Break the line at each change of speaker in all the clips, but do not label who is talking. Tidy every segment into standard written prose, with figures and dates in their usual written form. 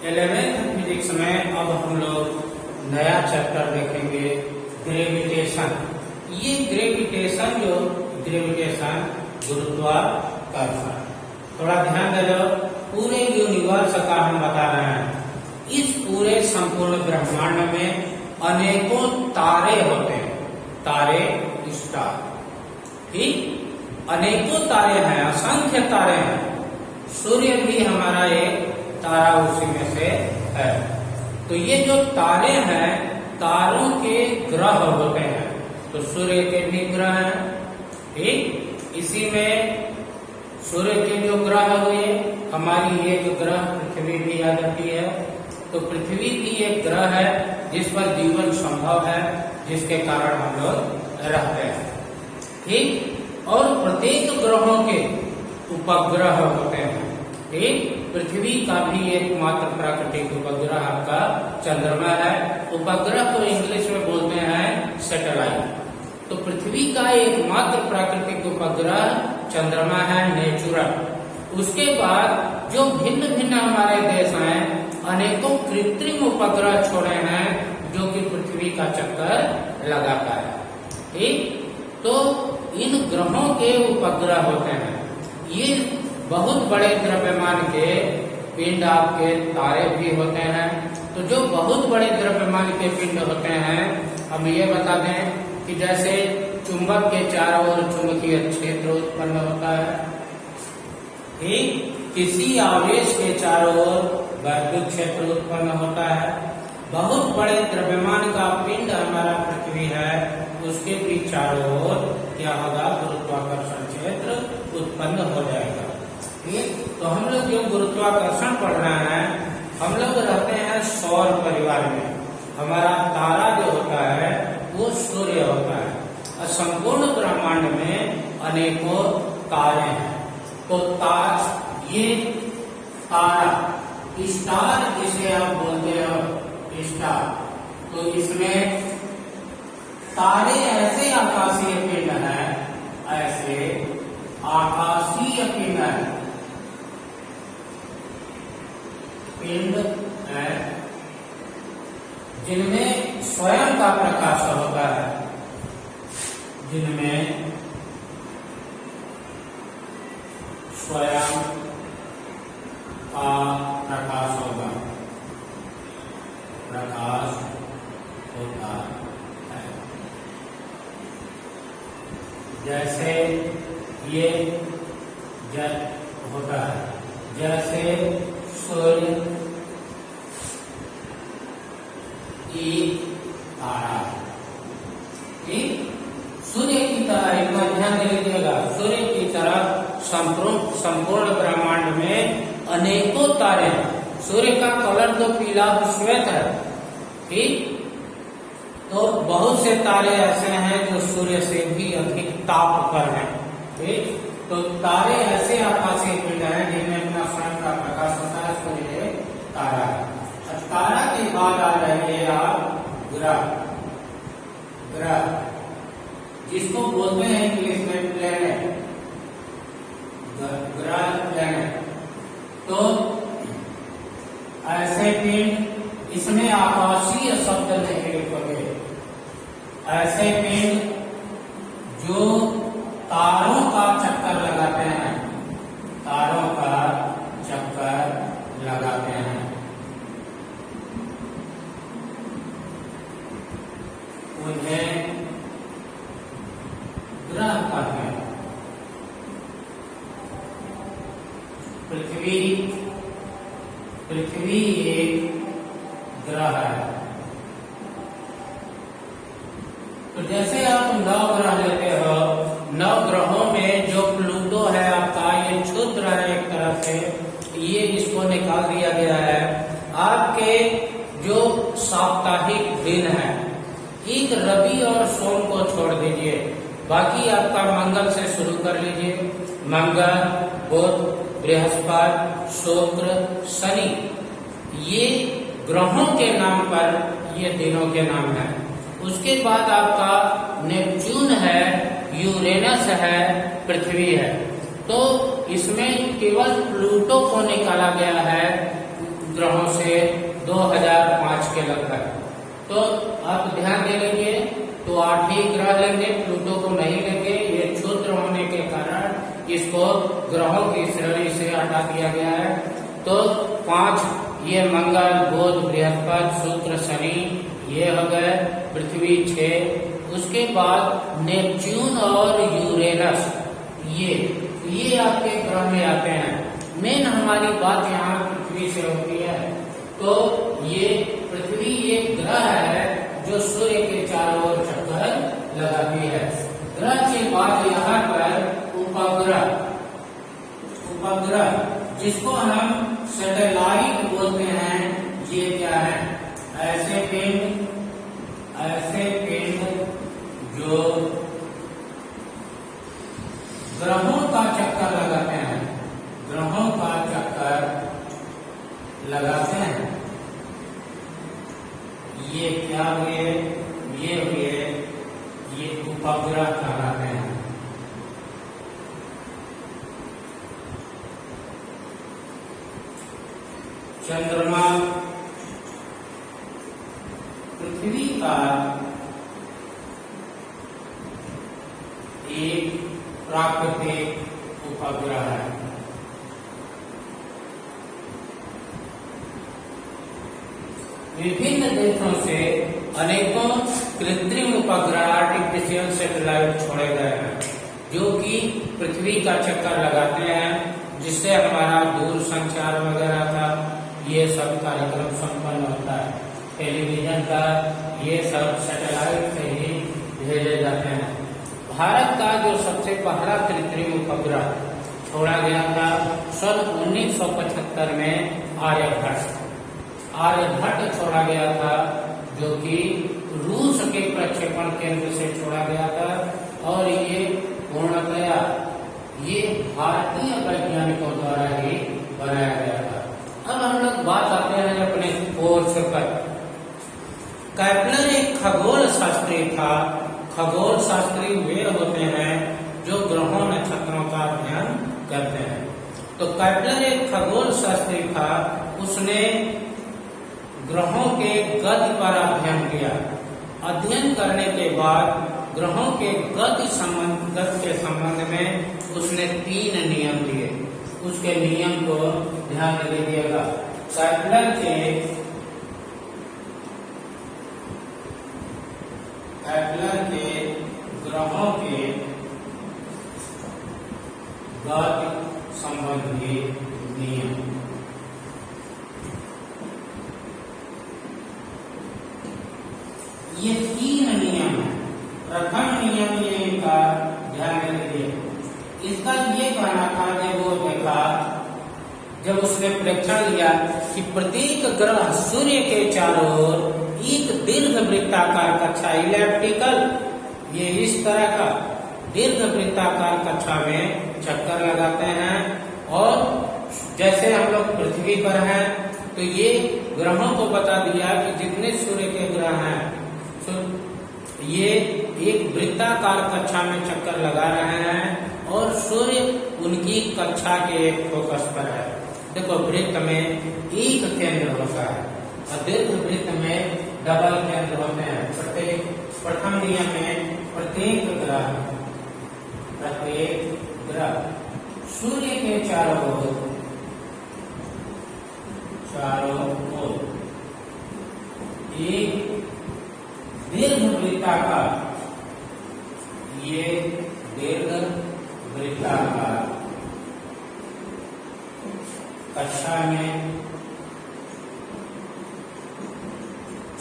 11th physics में अब हम लोग नया चैप्टर देखेंगे, ग्रेविटेशन। ये ग्रेविटेशन गुरुत्वाकर्षण। थोड़ा ध्यान दे लो, पूरे यूनिवर्स का हम बता रहे हैं। इस पूरे संपूर्ण ब्रह्मांड में अनेकों तारे होते हैं, तारे स्टार, ठीक। अनेकों तारे हैं, असंख्य तारे हैं। सूर्य भी हमारा एक तारा उसी में से है। तो ये जो तारे हैं, तारों के ग्रह होते हैं। तो सूर्य के भी ग्रह हैं, ठीक। इसी में सूर्य के जो ग्रह हुए, हमारी एक ग्रह पृथ्वी भी आ जाती है। तो पृथ्वी भी एक ग्रह है जिस पर जीवन संभव है, जिसके कारण हम लोग रहते हैं, ठीक। और प्रत्येक ग्रहों के उपग्रह होते हैं, ठीक। पृथ्वी का भी एकमात्र प्राकृतिक उपग्रह आपका चंद्रमा है। उपग्रह को इंग्लिश में बोलते हैं सैटेलाइट। तो पृथ्वी का एकमात्र प्राकृतिक उपग्रह चंद्रमा है, नेचुरल। उसके बाद जो भिन्न भिन्न हमारे देश हैं, अनेकों कृत्रिम उपग्रह छोड़े हैं जो कि पृथ्वी का चक्कर लगाता है, ठीक। तो इन ग्रहों के उपग्रह होते हैं। ये बहुत बड़े द्रव्यमान के पिंड आपके तारे भी होते हैं। तो जो बहुत बड़े द्रव्यमान के पिंड होते हैं, हम ये बता दें कि जैसे चुंबक के चारों ओर चुंबकीय क्षेत्र उत्पन्न होता है, ठीक। किसी आवेश के चारों ओर वैद्युत क्षेत्र उत्पन्न होता है। बहुत बड़े द्रव्यमान का पिंड हमारा पृथ्वी है, उसके भी चारों ओर क्या होगा, गुरुत्वाकर्षण क्षेत्र उत्पन्न हो जाएगा, ठीक। तो हम लोग जो गुरुत्वाकर्षण पढ़ रहे हैं, हम लोग रहते हैं सौर परिवार में। हमारा तारा जो होता है वो सूर्य होता है और संपूर्ण ब्रह्मांड में अनेकों तारे हैं। तो ये तारा स्टार जिसे आप बोलते हो स्टार, तो इसमें तारे ऐसे आकाशीय पिंड हैं, ऐसे आकाशीय पिंड है जिनमें स्वयं का प्रकाश होता है, जिनमें स्वयं का प्रकाश होगा, प्रकाश होता है। जैसे ये होता है, जैसे सूर्य की तारा, ठीक। सूर्य की तरह, एक बार ध्यान दे लीजिएगा, सूर्य की तरह संपूर्ण ब्रह्मांड में अनेकों तारे हैं। सूर्य का कलर तो पीला श्वेत है, ठीक। तो बहुत से तारे ऐसे हैं जो सूर्य से भी अधिक ताप पर हैं, ठीक। तो तारे ऐसे आकाशीय पिंड हैं जिनमें अपना स्वयं का प्रकाश होता है, सूर्य तारा है। तारा के बाद आ जाएंगे आप ग्रह, जिसको बोलते हैं इंग्लिश में प्लेनेट, ग्रह प्लेनेट। तो ऐसे पिंड, इसमें आकाशीय शब्द नहीं लिखोगे, ऐसे पिंड जो तारों का चक्कर लगाते हैं, तारों का चक्कर लगाते हैं, उन्हें ग्रह कहते हैं। पृथ्वी एक ग्रह है। तो जैसे आप 9 ग्रह लेते हो, 9 ग्रहों में जो प्लूटो है आपका, ये क्षुद्र है एक तरह से, ये इसको निकाल दिया गया है। आपके जो साप्ताहिक दिन है, एक रवि और सोम को छोड़ दीजिए, बाकी आपका मंगल से शुरू कर लीजिए। मंगल, बुध, बृहस्पति, शुक्र, शनि, ये ग्रहों के नाम पर ये दिनों के नाम है। उसके बाद आपका नेपच्यून है, यूरेनस है, पृथ्वी है। तो इसमें केवल प्लूटो को निकाला गया है ग्रहों से 2005 के लगभग। तो आप ध्यान दे लीजिए, तो 8 ही ग्रह लेंगे, प्लूटो को नहीं लेंगे। ये क्षुद्र होने के कारण इसको ग्रहों की श्रेणी से हटा दिया गया है। तो 5 ये मंगल, बुध, बृहस्पति, शुक्र, शनि ये हो गए। पृथ्वी 6, उसके बाद नेपच्यून और यूरेनस ये आपके ग्रह में आते हैं। मेन हमारी बात यहाँ पृथ्वी से होती है। तो ये पृथ्वी एक ग्रह है जो सूर्य के चारों ओर चक्कर लगाती है। ग्रह के बाद यहाँ पर उपग्रह जिसको हम सैटेलाइट बोलते हैं, ये क्या है? ऐसे पिंड जो ग्रहों का चक्कर लगाते हैं, ये क्या हुए? ये उपग्रह कहलाते हैं। चंद्रमा पृथ्वी का एक प्राकृतिक उपग्रह है। विभिन्न देशों से अनेकों कृत्रिम उपग्रह आर्टिफिशियल सैटेलाइट छोड़े गए हैं, जो कि पृथ्वी का चक्कर लगाते हैं, जिससे हमारा दूर संचार वगैरह का ये सब कार्यक्रम संपन्न होता है। टेलीविजन का ये सब सैटेलाइट से ही भेजे जाते हैं। भारत का जो सबसे पहला कृत्रिम उपग्रह छोड़ा गया था सन 1975 में आर्यभट्ट छोड़ा गया था, जो कि रूस के प्रक्षेपण केंद्र से छोड़ा गया था। और ये पूर्णतया ये भारतीय वैज्ञानिकों द्वारा ही बनाया गया था। अब हम लोग बात आते हैं अपने कोर्स पर। कैप्लर एक खगोल शास्त्री था। खगोल शास्त्री वे होते हैं जो ग्रहों नक्षत्रों का अध्ययन करते हैं। तो कैप्लर एक खगोल शास्त्री था। उसने ग्रहों के गति पर अध्ययन किया। अध्ययन करने के बाद ग्रहों के गति के संबंध में उसने 3 नियम दिए। उसके नियम को ध्यान में लीजिएगा। कैप्लर के ग्रहों के गति संबंधी नियम। ये 3 नियम है। प्रथम नियम ये का ध्यान रखिए। इसका ये कहना था, जब उसने परीक्षण लिया कि प्रत्येक ग्रह सूर्य के चारों ओर एक दीर्घ वृत्ताकार कक्षा इलिप्टिकल, ये इस तरह का दीर्घ वृत्ताकार कक्षा में चक्कर लगाते हैं। और जैसे हम लोग पृथ्वी पर हैं, तो ये ग्रहों को बता दिया कि जितने सूर्य के ग्रह हैं, तो ये एक वृत्ताकार कक्षा में चक्कर लगा रहे हैं और सूर्य उनकी कक्षा के एक फोकस पर है। देखो, वृत्त में एक केंद्र होता है और दीर्घ वृत्त में डबल केंद्र होते हैं। प्रथम नियम में प्रत्येक ग्रह सूर्य के चारों ओर एक दीर्घ वृत्ताकार, ये दीर्घ वृत्ताकार कक्षा में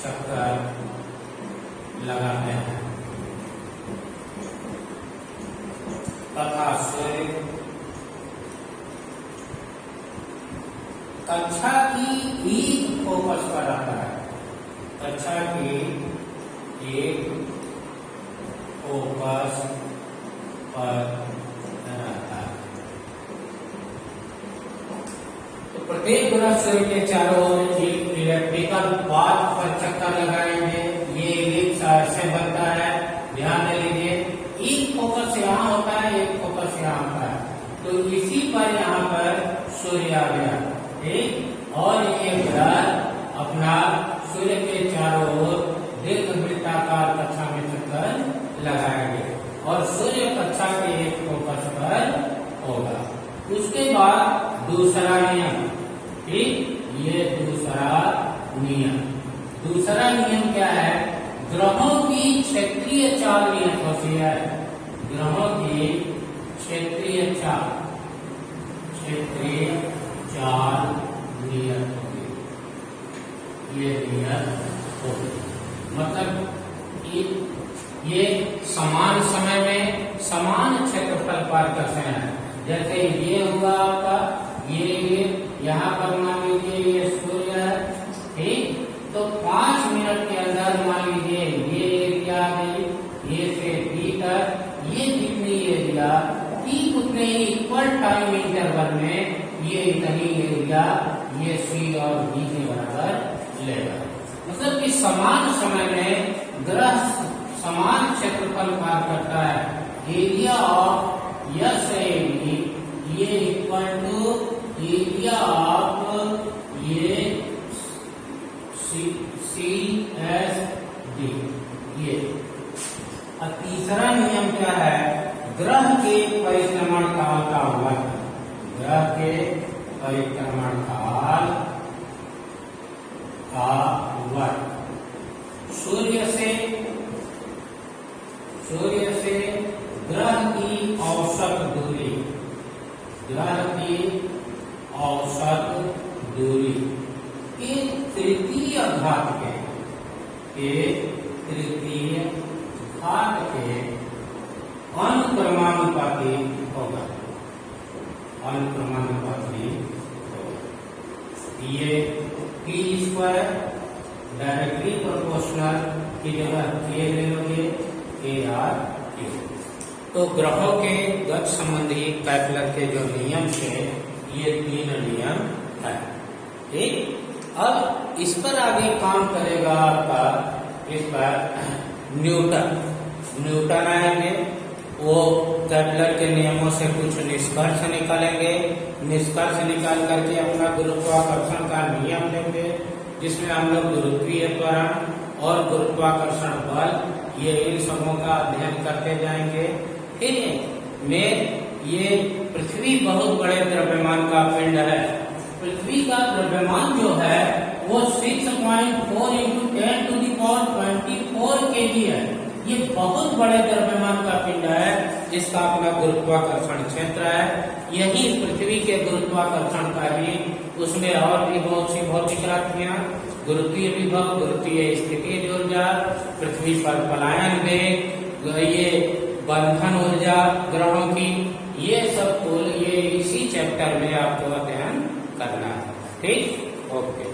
चक्कर लगाते हैं तथा सूर्य कक्षा की एक फोकस पर रहता है। कक्षा की एक फोकस पर रहता है। तो प्रत्येक ग्रह सूर्य के चारों ओर एक इलिप्टिकल पाथ पर चक्कर लगाएंगे। ये एलिप्स ऐसे बनता है। ध्यान दे लीजिए, एक फोकस यहाँ होता है, एक फोकस यहाँ होता है। तो इसी पर यहाँ पर सूर्य आ गया। ठीक, और ये ग्रह अपना सूर्य के चारों ओर दीर्घ वृत्ताकार कक्षा में चक्कर लगाएंगे और सूर्य कक्षा के एक फोकस पर होगा। उसके बाद दूसरा नियम, ठीक, ये दूसरा नियम। दूसरा नियम क्या है? ग्रहों की क्षेत्रीय चाल नियत होती है। ग्रहों की क्षेत्रीय चाल नियत होगी। ये नियत होगी मतलब ये समान समय में समान क्षेत्रफल पर करते हैं। जैसे ये हुआ आपका, ये यहाँ पर मान लीजिए ये सूर्य है, ठीक, तो 5 मिनट के अंदर मान लीजिए ये एरिया आ गई, ये से बी तक ये जितनी एरिया ठीक उतने ही इक्वल टाइम इंटरवल में ये इतनी एरिया ये सी और बी के बराबर लेगा। मतलब कि समान समय में ग्रह समान क्षेत्रफल पार करता है। Area of S A B ये इक्वल टू एरिया ऑफ ये सी एस डी। ये और तीसरा नियम क्या है? ग्रह के परिक्रमण काल का वर्ग। ग्रह के परिक्रमण काल का वर्ग। सूर्य से ग्रह की औसत दूरी, ग्रह की औसत दूरी के तृतीय घात के अनुक्रमानुपाती होगा। अनुक्रमानुपाती होगा। ये टी स्क्वायर डायरेक्टली प्रोपोर्शनल की जगह के ले लोगे AR क्यू। तो ग्रहों के गति संबंधी कैपलर के जो नियम थे ये 3 नियम है, ठीक। अब इस पर आगे काम करेगा आपका, इस पर न्यूटन आएंगे, वो कैपलर के नियमों से कुछ निष्कर्ष निकालेंगे। निष्कर्ष निकाल करके अपना गुरुत्वाकर्षण का नियम लेंगे, जिसमें हम लोग गुरुत्वीय त्वरण और गुरुत्वाकर्षण बल ये इन सबों का अध्ययन करते जाएंगे। ठीक में ये पृथ्वी बहुत बड़े द्रव्यमान का पिंड है। पृथ्वी का द्रव्यमान जो है वो 6.4 × 10⁻24 kg है। ये बहुत बड़े द्रव्यमान का पिंड है, जिसका अपना गुरुत्वाकर्षण क्षेत्र है। यही पृथ्वी के गुरुत्वाकर्षण का ही उसमें और भी बहुत सी भौतिक राशियां, गुरुत्वीय विभव, गुरुत्वीय स्थितिज ऊर्जा, पृथ्वी पर पलायन वेग, ये बंधन ऊर्जा ग्रहों की, ये सब कुल ये इसी चैप्टर में आपको अध्ययन करना है। ठीक, ओके।